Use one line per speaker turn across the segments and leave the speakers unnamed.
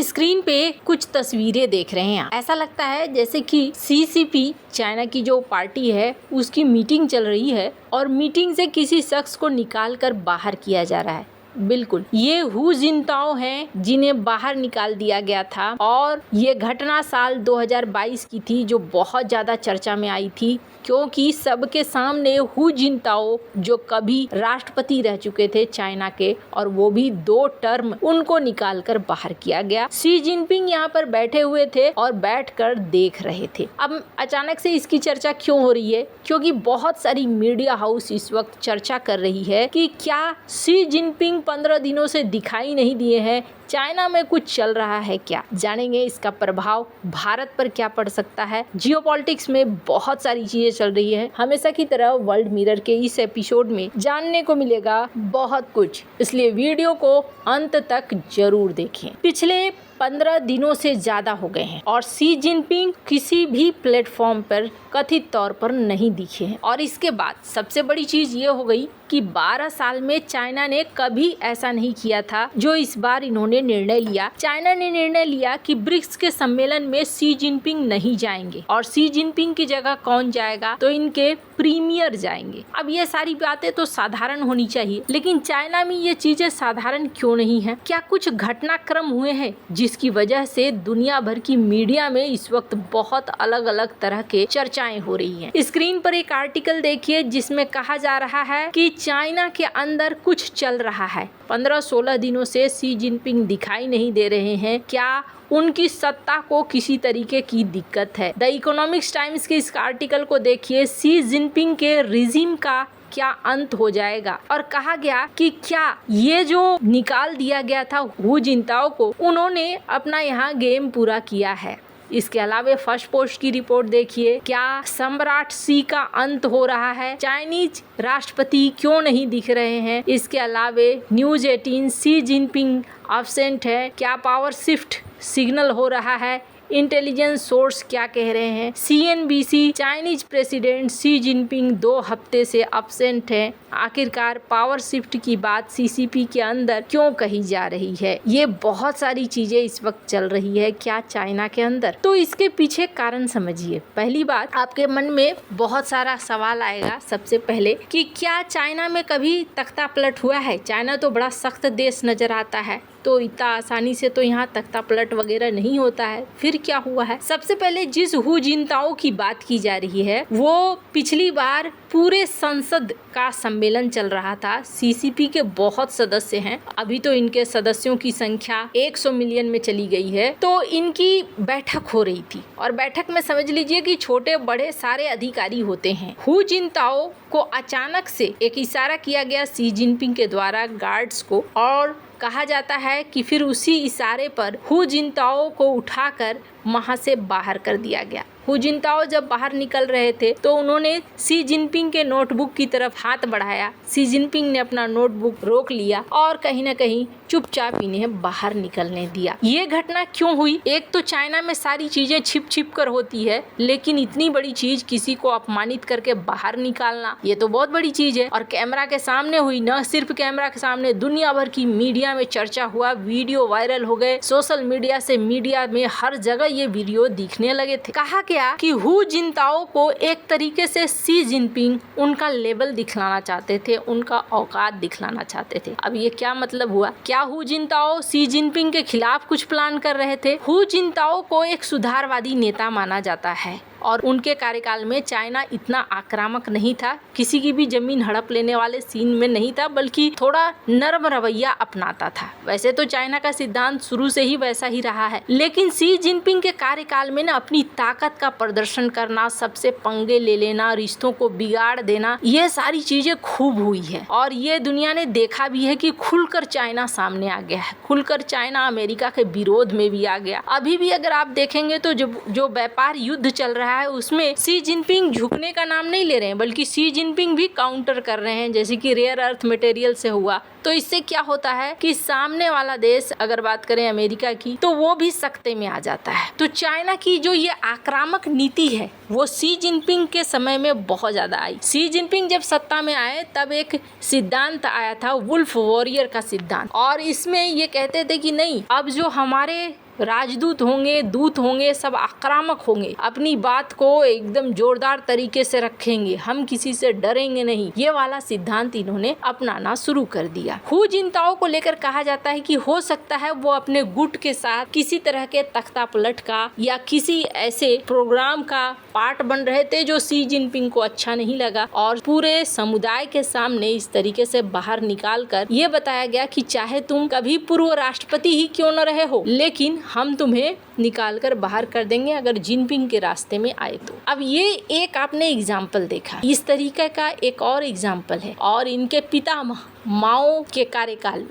Screen पे कुछ तस्वीरें देख रहे हैं। ऐसा लगता है जैसे कि सीसीपी चाइना की जो पार्टी है उसकी मीटिंग चल रही है और मीटिंग से किसी शख्स को निकाल कर बाहर किया जा रहा है। बिल्कुल, ये हु जिनताओ हैं जिन्हें बाहर निकाल दिया गया था और ये घटना साल 2022 की थी जो बहुत ज्यादा चर्चा में आई थी क्योंकि सबके सामने हु जिनताओ जो कभी राष्ट्रपति रह चुके थे चाइना के और वो भी 2 टर्म, उनको निकाल कर बाहर किया गया। शी जिनपिंग यहाँ पर बैठे हुए थे और बैठकर देख रहे थे। अब अचानक से इसकी चर्चा क्यों हो रही है? क्योंकि बहुत सारी मीडिया हाउस इस वक्त चर्चा कर रही है कि क्या शी जिनपिंग 15 दिनों से दिखाई नहीं दिए हैं, चाइना में कुछ चल रहा है क्या? जानेंगे इसका प्रभाव भारत पर क्या पड़ सकता है। जियोपॉलिटिक्स में बहुत सारी चीजें चल रही है। हमेशा की तरह वर्ल्ड मिरर के इस एपिसोड में जानने को मिलेगा बहुत कुछ, इसलिए वीडियो को अंत तक जरूर देखें। पिछले 15 दिनों से ज्यादा हो गए हैं और शी जिनपिंग किसी भी प्लेटफॉर्म पर कथित तौर पर नहीं दिखे हैं। और इसके बाद सबसे बड़ी चीज ये हो गई कि 12 साल में चाइना ने कभी ऐसा नहीं किया था जो इस बार इन्होंने निर्णय लिया। चाइना ने निर्णय लिया कि ब्रिक्स के सम्मेलन में शी जिनपिंग नहीं जाएंगे और शी जिनपिंग की जगह कौन जाएगा, तो इनके प्रीमियर जाएंगे। अब ये सारी बातें तो साधारण होनी चाहिए, लेकिन चाइना में ये चीजें साधारण क्यों नहीं है? क्या कुछ घटनाक्रम हुए हैं जिसकी वजह से दुनिया भर की मीडिया में इस वक्त बहुत अलग अलग तरह के चर्चाएं हो रही हैं। स्क्रीन पर एक आर्टिकल देखिए जिसमें कहा जा रहा है कि चाइना के अंदर कुछ चल रहा है। 15-16 दिनों से शी जिनपिंग दिखाई नहीं दे रहे हैं। क्या उनकी सत्ता को किसी तरीके की दिक्कत है? द इकोनॉमिक्स टाइम्स के इस आर्टिकल को देखिए। शी जिनपिंग के रिजीम का क्या अंत हो जाएगा? और कहा गया कि क्या ये जो निकाल दिया गया था हु जिनताओ को, उन्होंने अपना यहाँ गेम पूरा किया है। इसके अलावा फर्स्ट पोस्ट की रिपोर्ट देखिए। क्या सम्राट शी का अंत हो रहा है? चाइनीज राष्ट्रपति क्यों नहीं दिख रहे हैं? इसके अलावा न्यूज 18 शी जिनपिंग एब्सेंट है। क्या पावर शिफ्ट सिग्नल हो रहा है? इंटेलिजेंस सोर्स क्या कह रहे हैं? CNBC Chinese president Xi Jinping 2 हफ्ते से एब्सेंट है। आखिरकार पावर शिफ्ट की बात CCP के अंदर क्यों कही जा रही है? ये बहुत सारी चीजें इस वक्त चल रही है क्या चाइना के अंदर? तो इसके पीछे कारण समझिए। पहली बात, आपके मन में बहुत सारा सवाल आएगा सबसे पहले कि क्या चाइना में कभी तख्ता पलट हुआ है? चाइना तो बड़ा सख्त देश नजर आता है, तो इतना आसानी से तो यहाँ तख्ता पलट वगैरह नहीं होता है। फिर क्या हुआ है? सबसे पहले जिस हु जिनताओ की बात की जा रही है वो पिछली बार पूरे संसद का सम्मेलन चल रहा था। CCP के बहुत सदस्य हैं, अभी तो इनके सदस्यों की संख्या 100 मिलियन में चली गई है। तो इनकी बैठक हो रही थी और बैठक में समझ लीजिए कि छोटे बड़े सारे अधिकारी होते हैं। हु जिनताओ को अचानक से एक इशारा किया गया शी जिनपिंग के द्वारा गार्ड्स को, और कहा जाता है कि फिर उसी इशारे पर हु जिनताओ को उठाकर वहां से बाहर कर दिया गया। हु जिनताओ जब बाहर निकल रहे थे तो उन्होंने शी जिनपिंग के नोटबुक की तरफ हाथ बढ़ाया। शी जिनपिंग ने अपना नोटबुक रोक लिया और कहीं न कहीं चुपचाप इन्हें बाहर निकलने दिया। ये घटना क्यों हुई? एक तो चाइना में सारी चीजें छिप छिप कर होती है, लेकिन इतनी बड़ी चीज किसी को अपमानित करके बाहर निकालना, ये तो बहुत बड़ी चीज है। और कैमरा के सामने हुई, न सिर्फ कैमरा के सामने, दुनिया भर की मीडिया में चर्चा हुआ, वीडियो वायरल हो गए, सोशल मीडिया से मीडिया में हर जगह ये वीडियो दिखने लगे थे। कहा गया कि हु जिनताओ को एक तरीके से शी जिनपिंग उनका लेवल दिखलाना चाहते थे, उनका औकात दिखलाना चाहते थे। अब ये क्या मतलब हुआ? क्या हु जिनताओ शी जिनपिंग के खिलाफ कुछ प्लान कर रहे थे? हु जिनताओ को एक सुधारवादी नेता माना जाता है और उनके कार्यकाल में चाइना इतना आक्रामक नहीं था, किसी की भी जमीन हड़प लेने वाले सीन में नहीं था, बल्कि थोड़ा नरम रवैया अपनाता था। वैसे तो चाइना का सिद्धांत शुरू से ही वैसा ही रहा है, लेकिन शी जिनपिंग के कार्यकाल में ना अपनी ताकत का प्रदर्शन करना, सबसे पंगे ले लेना, रिश्तों को बिगाड़ देना, ये सारी चीजें खूब हुई है। और ये दुनिया ने देखा भी है कि खुलकर चाइना सामने आ गया है, खुलकर चाइना अमेरिका के विरोध में भी आ गया। अभी भी अगर आप देखेंगे तो जो व्यापार युद्ध चल रहा है उसमें शी जिनपिंग झुकने का नाम नहीं ले रहे हैं, बल्कि शी जिनपिंग भी काउंटर कर रहे हैं, जैसे कि रेयर अर्थ मटेरियल से हुआ। तो इससे क्या होता है कि सामने वाला देश, अगर बात करें अमेरिका की, तो वो भी सख्ते में आ जाता है। तो चाइना की जो ये आक्रामक नीति है वो शी जिनपिंग के समय में बहुत ज्यादा आई। शी जिनपिंग जब सत्ता में आए तब एक सिद्धांत आया था वुल्फ वॉरियर का सिद्धांत, और इसमें ये कहते थे कि नहीं, अब जो हमारे राजदूत होंगे, दूत होंगे, सब आक्रामक होंगे, अपनी बात को एकदम जोरदार तरीके से रखेंगे, हम किसी से डरेंगे नहीं, ये वाला सिद्धांत इन्होंने अपनाना शुरू कर दिया। हू जिनताओ को लेकर कहा जाता है कि हो सकता है वो अपने गुट के साथ किसी तरह के तख्ता पलट का या किसी ऐसे प्रोग्राम का पार्ट बन रहे थे जो शी जिनपिंग को अच्छा नहीं लगा, और पूरे समुदाय के सामने इस तरीके से बाहर निकाल कर ये बताया गया कि चाहे तुम कभी पूर्व राष्ट्रपति ही क्यों न रहे हो, लेकिन हम तुम्हें निकाल कर बाहर कर देंगे अगर जिनपिंग के रास्ते में आए तो। अब ये एक आपने एग्जाम्पल देखा, इस तरीके का एक और एग्जाम्पल है। और इनके पितामह माओ के कार्यकाल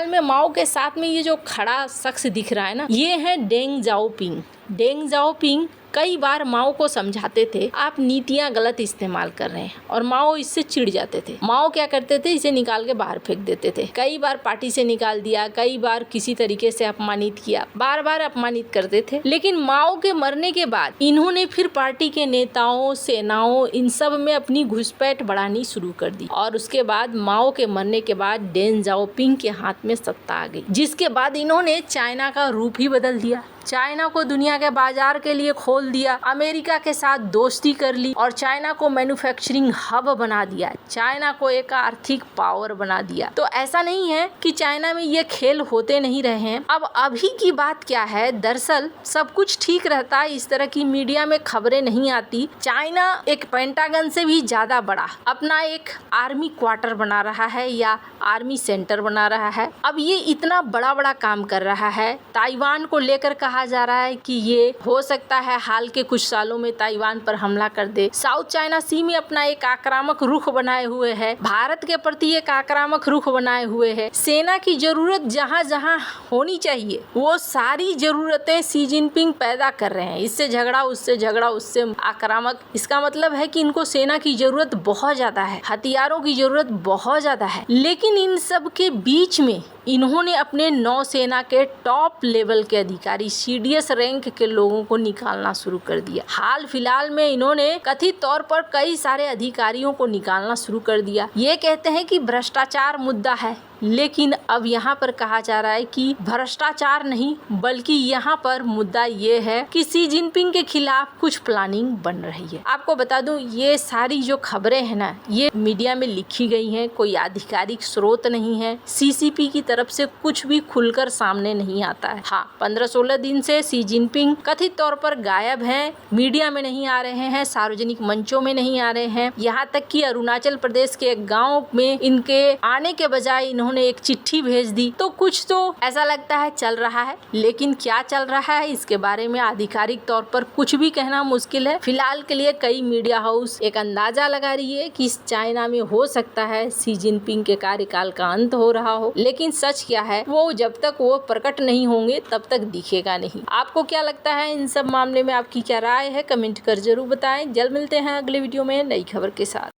में माओ के साथ में ये जो खड़ा शख्स दिख रहा है ना, ये है डेंग जाओपिंग। डेंग जाओपिंग कई बार माओ को समझाते थे आप नीतियां गलत इस्तेमाल कर रहे हैं, और माओ इससे चिढ़ जाते थे। माओ क्या करते थे, इसे निकाल के बाहर फेंक देते थे। कई बार पार्टी से निकाल दिया, कई बार किसी तरीके से अपमानित किया, बार बार अपमानित करते थे। लेकिन माओ के मरने के बाद इन्होंने फिर पार्टी के नेताओं, सेनाओं, इन सब में अपनी घुसपैठ बढ़ानी शुरू कर दी, और उसके बाद माओ के मरने के बाद डेंग जाओपिंग के हाथ में सत्ता आ गई, जिसके बाद इन्होंने चाइना का रूप ही बदल दिया। चाइना को दुनिया के बाजार के लिए खोल दिया, अमेरिका के साथ दोस्ती कर ली और चाइना को मैन्युफैक्चरिंग हब बना दिया, चाइना को एक आर्थिक पावर बना दिया। तो ऐसा नहीं है कि चाइना में ये खेल होते नहीं रहे हैं। अब अभी की बात क्या है, दरअसल सब कुछ ठीक रहता है, इस तरह की मीडिया में खबरें नहीं आती। चाइना एक पेंटागन से भी ज्यादा बड़ा अपना एक आर्मी क्वार्टर बना रहा है या आर्मी सेंटर बना रहा है। अब ये इतना बड़ा बड़ा काम कर रहा है, ताइवान को लेकर कहा जा रहा है कि ये हो सकता है हाल के कुछ सालों में ताइवान पर हमला कर दे। साउथ चाइना सी में अपना एक आक्रामक रुख बनाए हुए है, भारत के प्रति एक आक्रामक रुख बनाए हुए है। सेना की जरूरत जहाँ जहाँ होनी चाहिए वो सारी जरूरतें शी जिनपिंग पैदा कर रहे हैं, इससे झगड़ा, उससे आक्रामक। इसका मतलब है कि इनको सेना की जरूरत बहुत ज्यादा है, हथियारों की जरूरत बहुत ज्यादा है। लेकिन इन सब के बीच में इन्होंने अपने नौसेना के टॉप लेवल के अधिकारी, सीडीएस रैंक के लोगों को निकालना शुरू कर दिया। हाल फिलहाल में इन्होंने कथित तौर पर कई सारे अधिकारियों को निकालना शुरू कर दिया। ये कहते हैं कि भ्रष्टाचार मुद्दा है, लेकिन अब यहाँ पर कहा जा रहा है कि भ्रष्टाचार नहीं, बल्कि यहाँ पर मुद्दा ये है कि शी जिनपिंग के खिलाफ कुछ प्लानिंग बन रही है। आपको बता दूं, ये सारी जो खबरें हैं ना, ये मीडिया में लिखी गई हैं, कोई आधिकारिक स्रोत नहीं है। सीसीपी की तरफ से कुछ भी खुलकर सामने नहीं आता है। हाँ, 15-16 दिन से शी जिनपिंग कथित तौर पर गायब हैं, मीडिया में नहीं आ रहे हैं, सार्वजनिक मंचों में नहीं आ रहे हैं। यहाँ तक कि अरुणाचल प्रदेश के एक गाँव में इनके आने के बजाय इन्होंने एक चिट्ठी भेज दी। तो कुछ तो ऐसा लगता है चल रहा है, लेकिन क्या चल रहा है इसके बारे में आधिकारिक तौर पर कुछ भी कहना मुश्किल है। फिलहाल के लिए कई मीडिया हाउस एक अंदाजा लगा रही है कि चाइना में हो सकता है शी जिनपिंग के कार्यकाल का अंत हो रहा हो, लेकिन सच क्या है वो जब तक वो प्रकट नहीं होंगे तब तक दिखेगा नहीं। आपको क्या लगता है इन सब मामले में, आपकी क्या राय है, कमेंट कर जरूर बताएं। जल्द मिलते हैं अगले वीडियो में नई खबर के साथ।